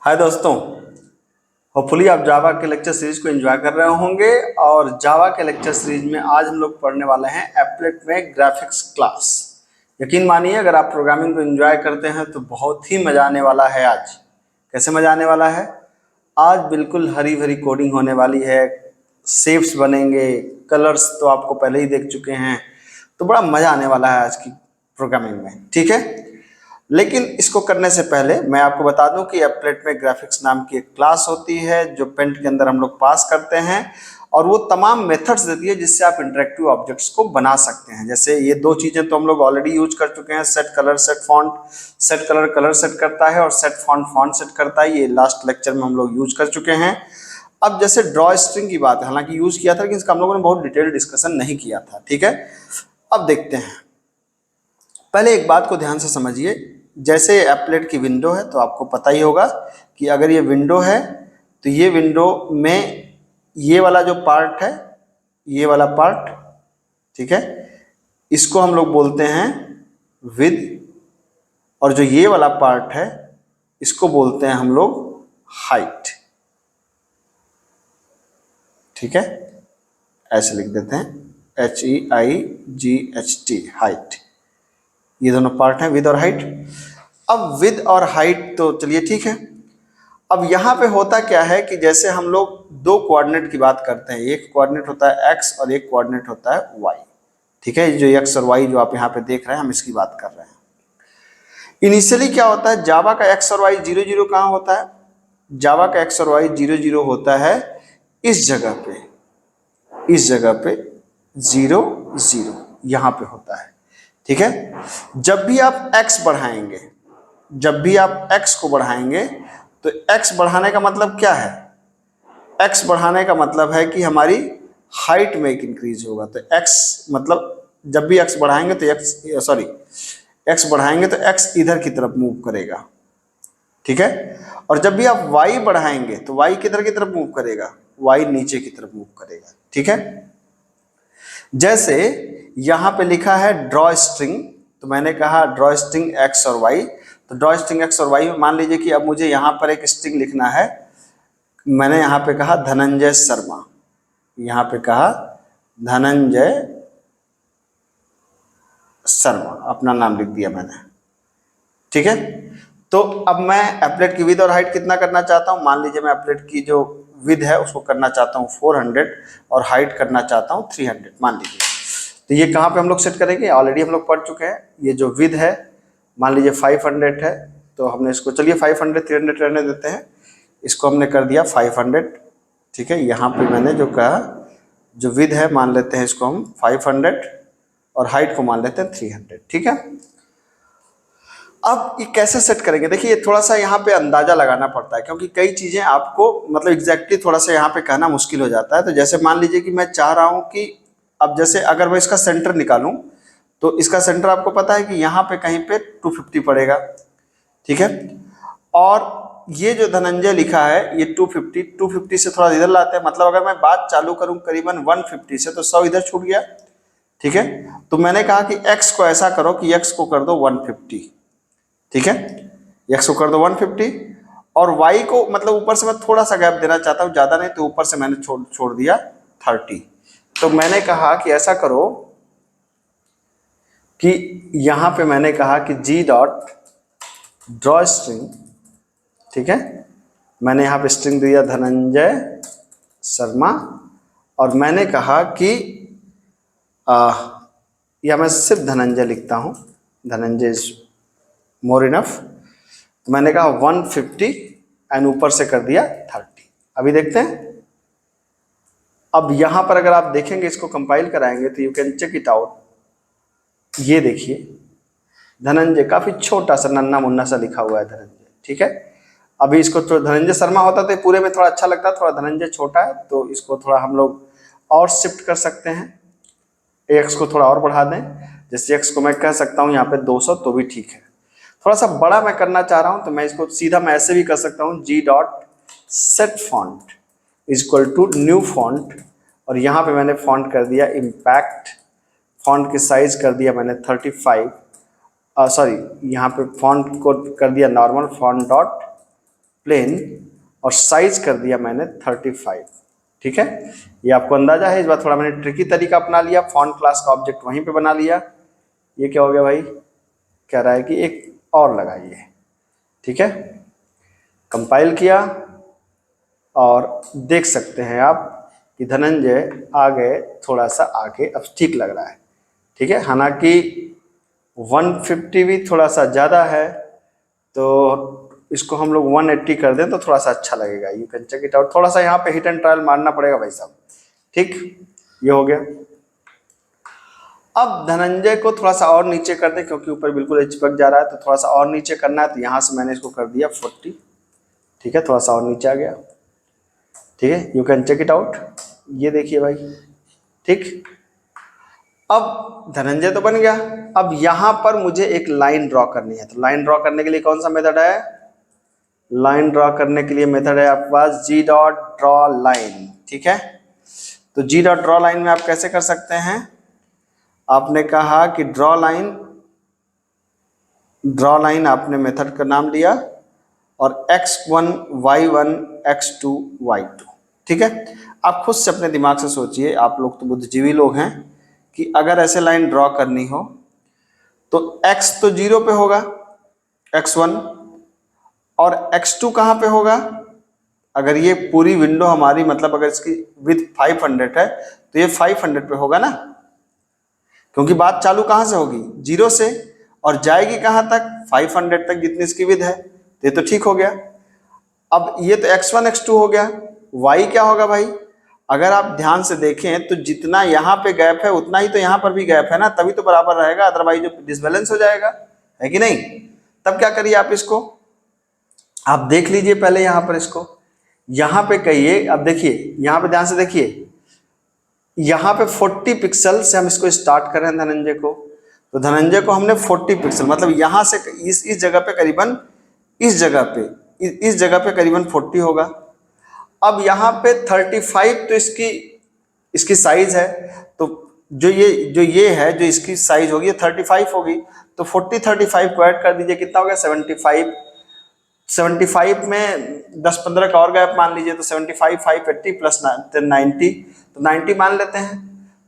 हाय दोस्तों, होपफुली आप जावा के लेक्चर सीरीज को एंजॉय कर रहे होंगे। और जावा के लेक्चर सीरीज में आज हम लोग पढ़ने वाले हैं एप्लेट में ग्राफिक्स क्लास। यकीन मानिए, अगर आप प्रोग्रामिंग को एंजॉय करते हैं तो बहुत ही मजा आने वाला है। आज कैसे मजा आने वाला है? आज बिल्कुल हरी भरी कोडिंग होने वाली है, शेप्स बनेंगे, कलर्स तो आपको पहले ही देख चुके हैं, तो बड़ा मजा आने वाला है आज की प्रोग्रामिंग में। ठीक है, लेकिन इसको करने से पहले मैं आपको बता दूं कि एप्लेट में ग्राफिक्स नाम की एक क्लास होती है जो पेंट के अंदर हम लोग पास करते हैं, और वो तमाम मेथड्स देती है जिससे आप इंटरेक्टिव ऑब्जेक्ट्स को बना सकते हैं। जैसे ये दो चीजें तो हम लोग ऑलरेडी यूज कर चुके हैं, set colour set font. Set colour colour set करता है और सेट फॉन्ट फॉन्ट सेट करता है। ये लास्ट लेक्चर में हम लोग यूज कर चुके हैं। अब जैसे ड्रॉ स्ट्रिंग की बात है, हालांकि यूज किया था लेकिन इसका हम लोगों ने बहुत डिटेल डिस्कशन नहीं किया था। ठीक है, अब देखते हैं। पहले एक बात को ध्यान से समझिए। जैसे एप्लेट की विंडो है तो आपको पता ही होगा कि अगर ये विंडो है तो ये विंडो में ये वाला जो पार्ट है, ये वाला पार्ट, ठीक है, इसको हम लोग बोलते हैं विद, और जो ये वाला पार्ट है इसको बोलते हैं हम लोग हाइट। ठीक है, ऐसे लिख देते हैं HEIGHT, हाइट। ये दोनों पार्ट हैं, विद और हाइट। अब विद और हाइट तो चलिए ठीक है। अब यहाँ पे होता क्या है कि जैसे हम लोग दो कोऑर्डिनेट की बात करते हैं, एक कोऑर्डिनेट होता है x और एक कोऑर्डिनेट होता है y। ठीक है, जो x और y जो आप यहाँ पे देख रहे हैं, हम इसकी बात कर रहे हैं। इनिशियली क्या होता है, जावा का x और y 0 0 कहाँ होता है? जावा का x और y 0 0 होता है इस जगह पे, इस जगह पे 0 0 यहाँ पे होता है। ठीक है, जब भी आप x बढ़ाएंगे, जब भी आप x को बढ़ाएंगे तो x बढ़ाने का मतलब क्या है? x बढ़ाने का मतलब है कि हमारी हाइट में एक इंक्रीज होगा। तो x मतलब जब भी x बढ़ाएंगे तो x बढ़ाएंगे तो x इधर की तरफ मूव करेगा। ठीक है, और जब भी आप y बढ़ाएंगे तो y किधर की तरफ मूव करेगा? y नीचे की तरफ मूव करेगा। ठीक है, जैसे यहां पे लिखा है ड्रॉ स्ट्रिंग, तो मैंने कहा ड्रॉ स्ट्रिंग x और y। तो ड्रॉ स्ट्रिंग x और y में मान लीजिए कि अब मुझे यहां पर एक स्ट्रिंग लिखना है। मैंने यहां पे कहा धनंजय शर्मा, यहां पे कहा धनंजय शर्मा, अपना नाम लिख दिया मैंने। ठीक है, तो अब मैं एप्लेट की विद और हाइट कितना करना चाहता हूं? मान लीजिए मैं एप्लेट की जो विद है उसको करना चाहता हूं 400 और हाइट करना चाहता हूं 300, मान लीजिए। तो ये कहाँ पे हम लोग सेट करेंगे? ऑलरेडी हम लोग पढ़ चुके हैं। ये जो विद है मान लीजिए 500 है, तो हमने इसको चलिए 500 300 रहने देते हैं, इसको हमने कर दिया 500। ठीक है, यहाँ पे मैंने जो कहा जो विद है मान लेते हैं इसको हम 500 और हाइट को मान लेते हैं 300। ठीक है, अब ये कैसे सेट करेंगे? देखिए थोड़ा सा यहाँ पे अंदाजा लगाना पड़ता है, क्योंकि कई चीजें आपको मतलब एग्जैक्टली थोड़ा सा यहाँ पे कहना मुश्किल हो जाता है। तो जैसे मान लीजिए कि मैं चाह रहा हूँ कि अब जैसे अगर मैं इसका सेंटर निकालूं तो इसका सेंटर आपको पता है कि यहाँ पे कहीं पे 250 पड़ेगा। ठीक है, और ये जो धनंजय लिखा है ये 250 से थोड़ा इधर लाते हैं, मतलब अगर मैं बात चालू करूं करीबन 150 से तो 100 इधर छूट गया। ठीक है, तो मैंने कहा कि x को ऐसा करो कि x को कर दो 150। ठीक है, x को कर दो 150 और y को मतलब ऊपर से मैं थोड़ा सा गैप देना चाहता हूं, ज्यादा नहीं, तो ऊपर से मैंने छोड़ दिया 30। तो मैंने कहा कि ऐसा करो कि यहां पे मैंने कहा कि g डॉट ड्रॉ स्ट्रिंग। ठीक है, मैंने यहां पे स्ट्रिंग दिया धनंजय शर्मा, और मैंने कहा कि या मैं सिर्फ धनंजय लिखता हूं, धनंजय इज मोर इनफ। तो मैंने कहा 150 एंड ऊपर से कर दिया 30। अभी देखते हैं। अब यहां पर अगर आप देखेंगे, इसको कंपाइल कराएंगे तो you can check it out. ये देखिए धनंजय काफी छोटा सा नन्ना मुन्ना सा लिखा हुआ है धनंजय। ठीक है, अभी इसको तो धनंजय शर्मा होता तो पूरे में थोड़ा अच्छा लगता, थोड़ा धनंजय छोटा है तो इसको थोड़ा हम लोग और शिफ्ट कर सकते हैं, एक्स को थोड़ा और बढ़ा दें। जैसे एक्स को मैं कह सकता हूं यहाँ पे 200, तो भी ठीक है। थोड़ा सा बड़ा मैं करना चाह रहा हूं तो मैं इसको सीधा मैं ऐसे भी कर सकता हूं, G dot set font is equal to new font, और यहाँ पे मैंने फॉन्ट कर दिया इम्पैक्ट। फॉन्ट की साइज कर दिया मैंने 35, सॉरी यहाँ पे फॉन्ट को कर दिया नॉर्मल, फॉन्ट डॉट प्लेन और साइज कर दिया मैंने 35। ठीक है, ये आपको अंदाजा है। इस बार थोड़ा मैंने ट्रिकी तरीका अपना लिया, फॉन्ट क्लास का ऑब्जेक्ट वहीं पे बना लिया। ये क्या हो गया भाई, कह रहा है कि एक और लगाइए। ठीक है, कंपाइल किया और देख सकते हैं आप कि धनंजय आ गए, थोड़ा सा आगे अब ठीक लग रहा है। ठीक है, हालांकि 150 भी थोड़ा सा ज़्यादा है, तो इसको हम लोग 180 कर दें तो थोड़ा सा अच्छा लगेगा। You can check it out. थोड़ा सा यहाँ पे हिट एंड ट्रायल मारना पड़ेगा भाई साहब। ठीक, ये हो गया। अब धनंजय को थोड़ा सा और नीचे कर दें, क्योंकि ऊपर बिल्कुल चिपक जा रहा है, तो थोड़ा सा और नीचे करना है। तो यहाँ से मैंने इसको कर दिया 40। ठीक है, थोड़ा सा और नीचे आ गया। ठीक है, you can check it out. ये देखिए भाई। ठीक, अब धनंजय तो बन गया। अब यहां पर मुझे एक लाइन ड्रॉ करनी है। तो लाइन ड्रॉ करने के लिए कौन सा मेथड है? लाइन ड्रॉ करने के लिए मेथड है आपके पास जी डॉट ड्रॉ लाइन। ठीक है, तो जी डॉट ड्रॉ लाइन में आप कैसे कर सकते हैं? आपने कहा कि ड्रॉ लाइन आपने मेथड का नाम दिया और x1 y1 x2 y2। ठीक है, आप खुद से अपने दिमाग से सोचिए, आप लोग तो बुद्धिजीवी लोग हैं, कि अगर ऐसे लाइन ड्रॉ करनी हो तो x तो 0 पे होगा, x1, और x2 कहाँ पे होगा? अगर ये पूरी विंडो हमारी, मतलब अगर इसकी विड्थ 500 है तो ये 500 पे होगा ना, क्योंकि बात चालू कहाँ से होगी? 0 से, और जाएगी कहाँ तक? 500 तक, जितनी इसकी विड्थ है। तो ये तो ठीक हो गया। अब ये तो x1 x2 हो गया। y क्या होगा भाई? अगर आप ध्यान से देखें तो जितना यहाँ पे गैप है उतना ही तो यहाँ पर भी गैप है ना, तभी तो बराबर रहेगा, अदरवाइज जो डिसबैलेंस हो जाएगा, है कि नहीं? तब क्या करिए आप, इसको आप देख लीजिए पहले यहाँ पर, इसको यहाँ पे कहिए। अब देखिए यहाँ पे ध्यान से देखिए, यहाँ पे 40 पिक्सल से हम इसको स्टार्ट कर रहे हैं धनंजय को। तो धनंजय को हमने 40 पिक्सल, मतलब यहाँ से इस जगह पे करीबन, इस जगह पे करीबन 40 होगा। अब यहाँ पे 35 तो इसकी साइज है, तो जो ये है, जो इसकी साइज होगी 35 होगी। तो 40 35 को ऐड कर दीजिए, कितना हो गया? 75। 75 में 10-15 का और गैप मान लीजिए, तो 75 580 प्लस 90, तो 90 मान लेते हैं।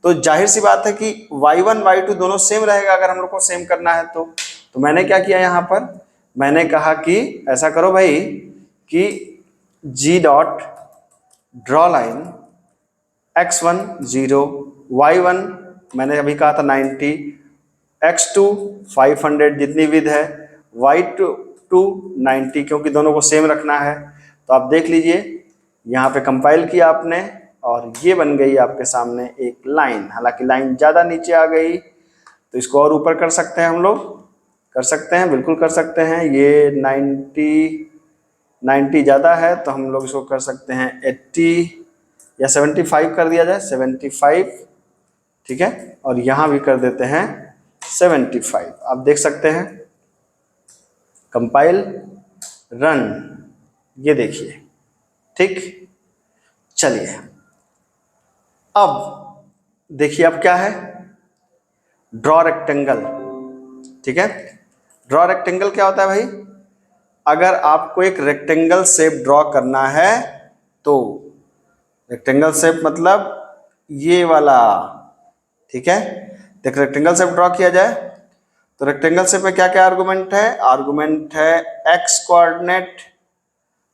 तो जाहिर सी बात है कि y1 y2 दोनों सेम रहेगा, अगर हम लोग को सेम करना है तो मैंने क्या किया यहाँ पर? मैंने कहा कि ऐसा करो भाई कि जी dot draw line x1 0, y1 मैंने अभी कहा था 90, x2 500 जितनी विड्थ है, y2 90, क्योंकि दोनों को सेम रखना है। तो आप देख लीजिए, यहाँ पे कंपाइल किया आपने और ये बन गई आपके सामने एक लाइन। हालांकि लाइन ज़्यादा नीचे आ गई, तो इसको और ऊपर कर सकते हैं, हम लोग कर सकते हैं, बिल्कुल कर सकते हैं। ये 90 ज़्यादा है, तो हम लोग इसको कर सकते हैं 80 या 75 कर दिया जाए, 75। ठीक है, और यहाँ भी कर देते हैं 75। आप देख सकते हैं, कंपाइल, रन, ये देखिए। ठीक, चलिए अब देखिए अब क्या है, ड्रॉ रेक्टेंगल। ठीक है, ड्रॉ रेक्टेंगल क्या होता है भाई? अगर आपको एक रेक्टेंगल शेप ड्रॉ करना है, तो रेक्टेंगल शेप मतलब ये वाला। ठीक है, देख रेक्टेंगल शेप ड्रॉ किया जाए तो रेक्टेंगल शेप में क्या क्या आर्गुमेंट है? आर्गुमेंट है x coordinate,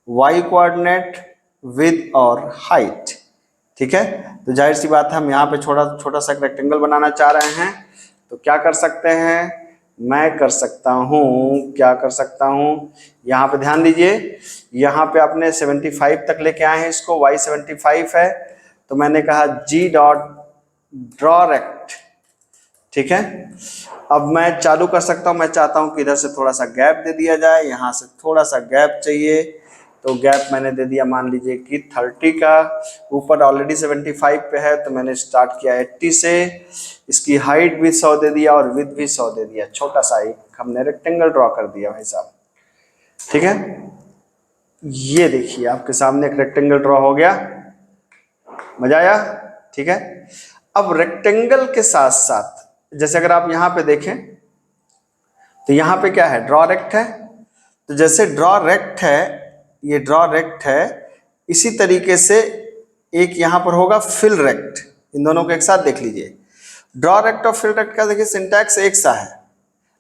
y coordinate, width और हाइट। ठीक है, तो जाहिर सी बात है हम यहाँ पे छोटा सा एक रेक्टेंगल बनाना चाह रहे हैं, तो क्या कर सकते हैं? मैं कर सकता हूँ, क्या कर सकता हूँ? यहाँ पे ध्यान दीजिए, यहाँ पे आपने 75 तक लेके आए हैं इसको, y 75 है, तो मैंने कहा जी डॉट ड्रॉ रेक्ट। ठीक है, अब मैं चालू कर सकता हूँ। मैं चाहता हूँ कि इधर से थोड़ा सा गैप दे दिया जाए, यहाँ से थोड़ा सा गैप चाहिए, तो गैप मैंने दे दिया, मान लीजिए कि 30 का। ऊपर ऑलरेडी 75 पे है, तो मैंने स्टार्ट किया 80 से। इसकी हाइट भी 100 दे दिया और विड्थ भी 100 दे दिया। छोटा सा एक हमने रेक्टेंगल ड्रॉ कर दिया भाई साहब। ठीक है, ये देखिए आपके सामने एक रेक्टेंगल ड्रॉ हो गया। मजा आया? ठीक है, अब रेक्टेंगल के साथ साथ जैसे अगर आप यहाँ पे देखें तो यहाँ पे क्या है? ड्रॉ रेक्ट है। तो जैसे ड्रॉ रेक्ट है, ये ड्रॉ रेक्ट है, इसी तरीके से एक यहाँ पर होगा फिल रेक्ट। इन दोनों को एक साथ देख लीजिए। ड्रॉ रेक्ट और फिल रेक्ट का देखिए सिंटैक्स एक सा है,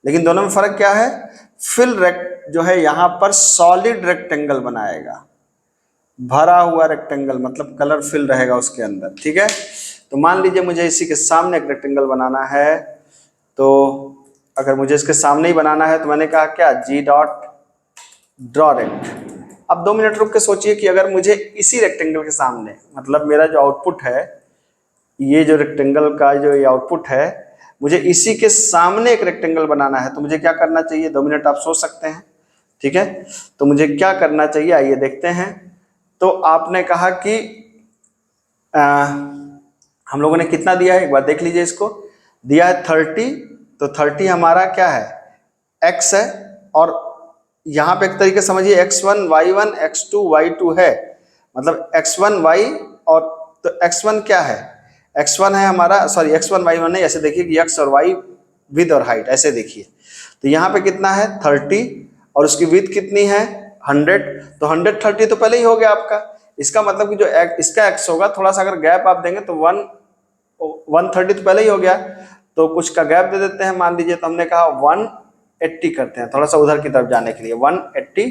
लेकिन दोनों में फर्क क्या है? फिल रेक्ट जो है यहाँ पर सॉलिड रेक्टेंगल बनाएगा, भरा हुआ रेक्टेंगल, मतलब कलर फिल रहेगा उसके अंदर। ठीक है, तो मान लीजिए मुझे इसी के सामने एक रेक्टेंगल बनाना है, तो अगर मुझे इसके सामने ही बनाना है तो मैंने कहा क्या, जी डॉट ड्रॉ रेक्ट। अब 2 मिनट रुक के सोचिए कि अगर मुझे इसी रेक्टेंगल के सामने, मतलब मेरा जो आउटपुट है, ये जो रेक्टेंगल का जो ये आउटपुट है, मुझे इसी के सामने एक रेक्टेंगल बनाना है, तो मुझे क्या करना चाहिए? 2 मिनट आप सोच सकते हैं। ठीक है, तो मुझे क्या करना चाहिए, आइए देखते हैं। तो आपने कहा कि हम लोगों ने कितना दिया है, एक बार देख लीजिए। इसको दिया है 30, तो 30 हमारा क्या है, x है, और यहाँ पे एक तरीके समझिए x1 y1 x2 y2 है, मतलब x1 y, और तो x1 क्या है, x1 है हमारा, सॉरी x1 y1 नहीं, ऐसे देखिए कि x और y विद और हाइट, ऐसे देखिए। तो यहाँ पे कितना है 30, और उसकी विथ कितनी है 100, तो 130 तो पहले ही हो गया आपका। इसका मतलब कि जो इसका x होगा, थोड़ा सा अगर गैप आप देंगे तो 130 तो पहले ही हो गया, तो कुछ का गैप दे देते हैं। मान लीजिए तो हमने कहा 180 करते हैं, थोड़ा सा उधर की तरफ जाने के लिए 180,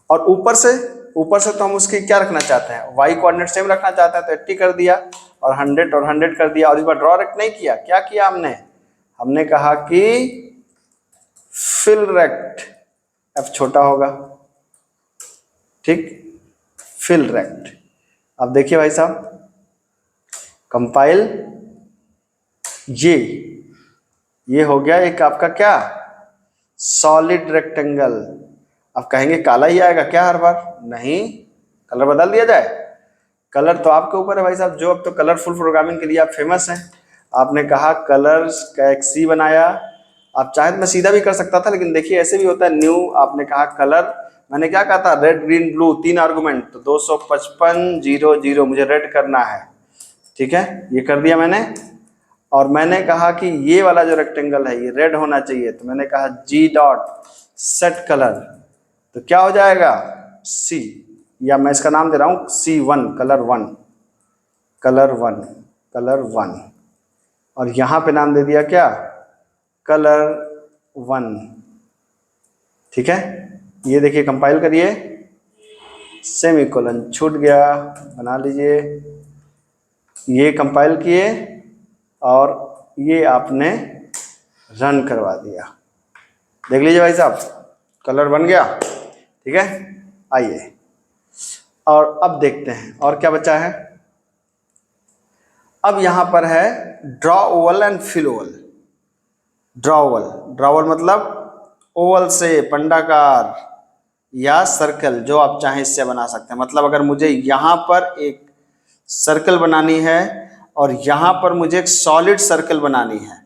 और ऊपर से तो हम उसकी क्या रखना चाहते हैं, y कोऑर्डिनेट सेम रखना चाहते हैं, तो 80 कर दिया, और 100 कर दिया। और इस बार ड्रॉ रेक्ट नहीं किया, क्या किया हमने कहा कि फिल रेक्ट, f छोटा होगा, ठीक, फिल रेक्ट। अब देखिए भाई साहब, कंपाइल, ये हो गया एक आपका क्या, सॉलिड रेक्टेंगल। अब कहेंगे काला ही आएगा क्या हर बार? नहीं, कलर बदल दिया जाए। कलर तो आपके ऊपर है भाई साहब, जो अब तो कलरफुल प्रोग्रामिंग के लिए आप फेमस हैं। आपने कहा कलर्स का एक सी बनाया, आप चाहे तो मैं सीधा भी कर सकता था, लेकिन देखिए ऐसे भी होता है न्यू। आपने कहा कलर, मैंने क्या कहा था, रेड ग्रीन ब्लू, 3 आर्गुमेंट, तो 255 0 0 मुझे रेड करना है। ठीक है, ये कर दिया मैंने। और मैंने कहा कि ये वाला जो रेक्टेंगल है ये रेड होना चाहिए, तो मैंने कहा जी डॉट सेट कलर, तो क्या हो जाएगा सी, या मैं इसका नाम दे रहा हूं C1, कलर वन, और यहां पे नाम दे दिया क्या, कलर 1। ठीक है, ये देखिए कंपाइल करिए, सेमीकोलन छूट गया, बना लीजिए, ये कंपाइल किए और ये आपने रन करवा दिया। देख लीजिए भाई साहब, कलर बन गया। ठीक है, आइए और अब देखते हैं और क्या बचा है। अब यहां पर है draw oval and fill oval. Draw oval मतलब ओवल से पंडाकार या सर्कल, जो आप चाहें इससे बना सकते हैं। मतलब अगर मुझे यहाँ पर एक सर्कल बनानी है और यहाँ पर मुझे एक सॉलिड सर्कल बनानी है,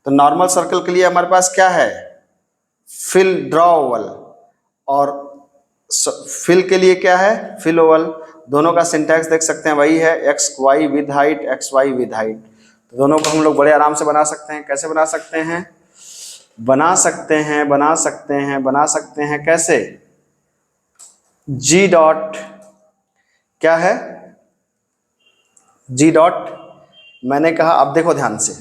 तो नॉर्मल सर्कल के लिए हमारे पास क्या है, फिल ड्रॉ ओवल, और फिल के लिए क्या है, फिल ओवल। दोनों का सिंटैक्स देख सकते हैं, वही है, X Y width height, X Y width height. तो दोनों को हम लोग बड़े आराम से बना सकते हैं। कैसे बना सकते हैं, बना सकते हैं कैसे, जी डॉट क्या है, जी डॉट, मैंने कहा, अब देखो ध्यान से,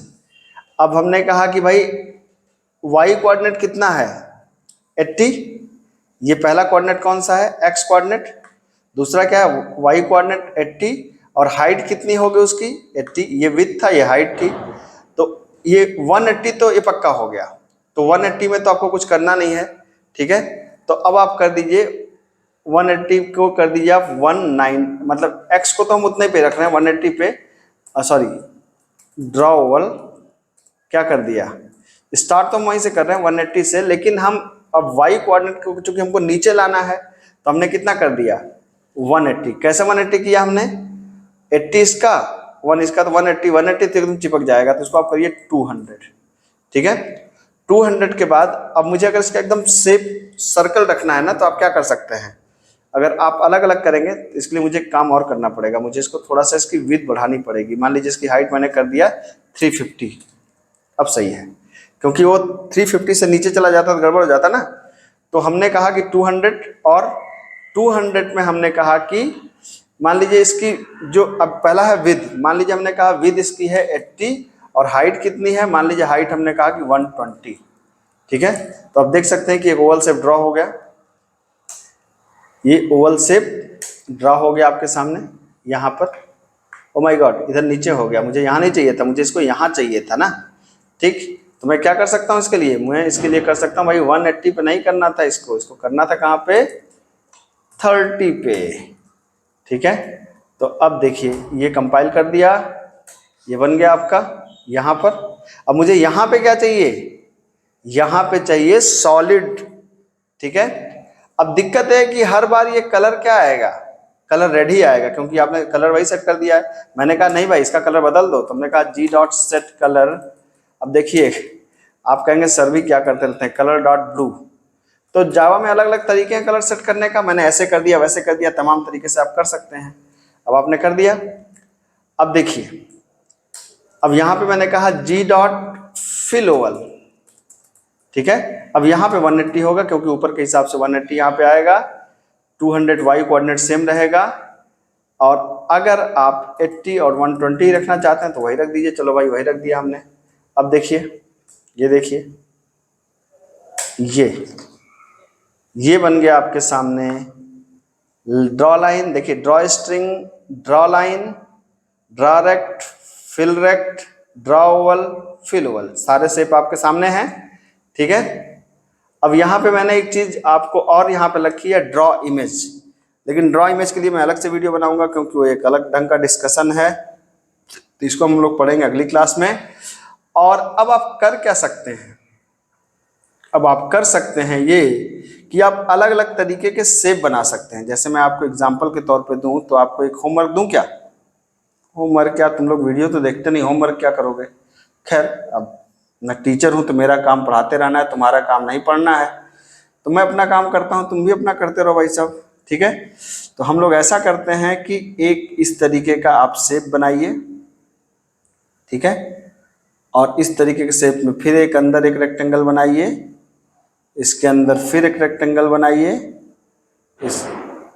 अब हमने कहा कि भाई y कोऑर्डिनेट कितना है 80, ये पहला कोऑर्डिनेट कौन सा है, x कोऑर्डिनेट, दूसरा क्या है y कोऑर्डिनेट 80, और हाइट कितनी होगी उसकी 80, ये विड्थ था, ये हाइट थी, तो ये 180, तो ये पक्का हो गया। तो 180 में तो आपको कुछ करना नहीं है। ठीक है, तो अब आप कर दीजिए 180 को कर दीजिए आप 19, मतलब x को तो हम उतने पे रख रहे हैं 180 पे, सॉरी ड्रॉ ओवल क्या कर दिया, स्टार्ट तो हम वहीं से कर रहे हैं 180 से, लेकिन हम अब y कोऑर्डिनेट को चूंकि हमको नीचे लाना है, तो हमने कितना कर दिया 180। कैसे 180 किया हमने, 80 इसका 1 इसका, तो 180 तो एकदम चिपक जाएगा, तो इसको आप करिए 200। ठीक है, 200 के बाद अब मुझे अगर इसका एकदम शेप सर्कल रखना है ना, तो आप क्या कर सकते हैं, अगर आप अलग अलग करेंगे तो इसके लिए मुझे काम और करना पड़ेगा, मुझे इसको थोड़ा सा इसकी विड्थ बढ़ानी पड़ेगी। मान लीजिए इसकी हाइट मैंने कर दिया 350, अब सही है, क्योंकि वो 350 से नीचे चला जाता तो गड़बड़ हो जाता ना। तो हमने कहा कि 200 और 200 में हमने कहा कि मान लीजिए इसकी जो अब पहला है विद, मान लीजिए हमने कहा विद इसकी है 80 और हाइट कितनी है, मान लीजिए हाइट हमने कहा कि 120, ठीक है। तो आप देख सकते हैं कि एक ओवल शेप ड्रॉ हो गया, ये ओवल शेप ड्रॉ हो गया आपके सामने यहाँ पर। ओ माय गॉड, इधर नीचे हो गया, मुझे यहाँ नहीं चाहिए था, मुझे इसको यहाँ चाहिए था ना, ठीक। तो मैं क्या कर सकता हूँ इसके लिए, मैं इसके लिए कर सकता हूँ भाई 180 पे नहीं करना था इसको करना था कहाँ पे, 30 पे, ठीक है। तो अब देखिए ये कंपाइल कर दिया, ये बन गया आपका यहाँ पर। अब मुझे यहाँ पे क्या चाहिए, यहाँ पे चाहिए सॉलिड, ठीक है। अब दिक्कत है कि हर बार ये कलर क्या आएगा, कलर रेड ही आएगा, क्योंकि आपने कलर वही सेट कर दिया है। मैंने कहा नहीं भाई इसका कलर बदल दो, तो हमने कहा जी डॉट सेट कलर। अब देखिए आप कहेंगे सर भी क्या करते रहते हैं, कलर डॉट ब्लू। तो जावा में अलग अलग तरीके हैं कलर सेट करने का, मैंने ऐसे कर दिया वैसे कर दिया, तमाम तरीके से आप कर सकते हैं। अब आपने कर दिया, अब देखिए अब यहाँ पे मैंने कहा जी डॉट फिल ओवल, ठीक है। अब यहाँ पे 180 होगा क्योंकि ऊपर के हिसाब से 180 यहाँ पे आएगा, 200 वाई कोऑर्डिनेट सेम रहेगा, और अगर आप 80 और 120 रखना चाहते हैं तो वही रख दीजिए। चलो भाई वही रख दिया हमने। अब देखिए ये देखिए ये बन गया आपके सामने ड्रॉ लाइन। देखिए draw string, draw line, draw rect, fill rect, draw oval, fill oval, सारे शेप आपके सामने हैं, ठीक है। अब यहाँ पे मैंने एक चीज आपको और यहाँ पे रखी है ड्रॉ इमेज, लेकिन ड्रॉ इमेज के लिए मैं अलग से वीडियो बनाऊंगा क्योंकि वो एक अलग ढंग का डिस्कशन है, तो इसको हम लोग पढ़ेंगे अगली क्लास में। और अब आप कर क्या सकते हैं, अब आप कर सकते हैं ये कि आप अलग अलग तरीके के शेप बना सकते हैं। जैसे मैं आपको एग्जांपल के तौर पे दूं तो आपको एक होमवर्क दूं क्या, होमवर्क क्या, तुम लोग वीडियो तो देखते नहीं, होमवर्क क्या करोगे। खैर अब मैं टीचर हूं तो मेरा काम पढ़ाते रहना है, तुम्हारा काम नहीं पढ़ना है, तो मैं अपना काम करता हूं, तुम भी अपना करते रहो भाई साहब, ठीक है। तो हम लोग ऐसा करते हैं कि एक इस तरीके का आप शेप बनाइए, ठीक है, और इस तरीके के शेप में फिर एक अंदर एक रेक्टेंगल बनाइए, इसके अंदर फिर एक रेक्टेंगल बनाइए,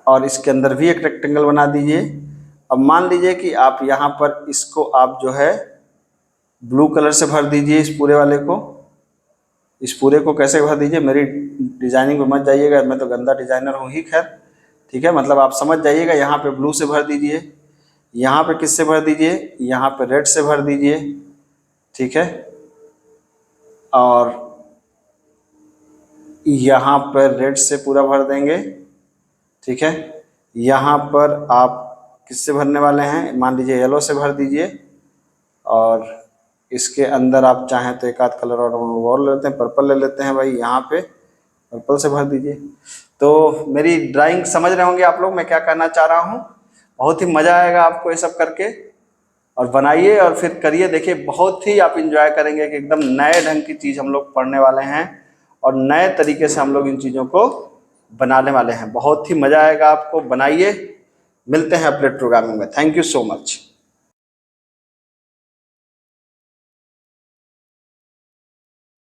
और इसके अंदर भी एक रेक्टेंगल बना दीजिए। अब मान लीजिए कि आप यहाँ पर इसको आप जो है ब्लू कलर से भर दीजिए, इस पूरे वाले को, इस पूरे को कैसे भर दीजिए, मेरी डिजाइनिंग पे मत जाइएगा, मैं तो गंदा डिजाइनर हूँ ही, खैर ठीक है, मतलब आप समझ जाइएगा। यहाँ पे ब्लू से भर दीजिए, यहाँ पे किससे भर दीजिए, यहाँ पे रेड से भर दीजिए, ठीक है, और यहाँ पर रेड से पूरा भर देंगे, ठीक है। यहाँ पर आप किससे भरने वाले हैं, मान लीजिए येलो से भर दीजिए, और इसके अंदर आप चाहें तो एक आध कलर और ले लेते हैं, पर्पल ले लेते हैं भाई, यहाँ पे पर्पल से भर दीजिए। तो मेरी ड्राइंग समझ रहे होंगे आप लोग मैं क्या करना चाह रहा हूँ, बहुत ही मज़ा आएगा आपको ये सब करके, और बनाइए और फिर करिए, देखिए बहुत ही आप इंजॉय करेंगे कि एकदम नए ढंग की चीज़ हम लोग पढ़ने वाले हैं और नए तरीके से हम लोग इन चीज़ों को बनाने वाले हैं। बहुत ही मज़ा आएगा आपको, बनाइए। मिलते हैं अपडेट प्रोग्रामिंग में। Thank you so much.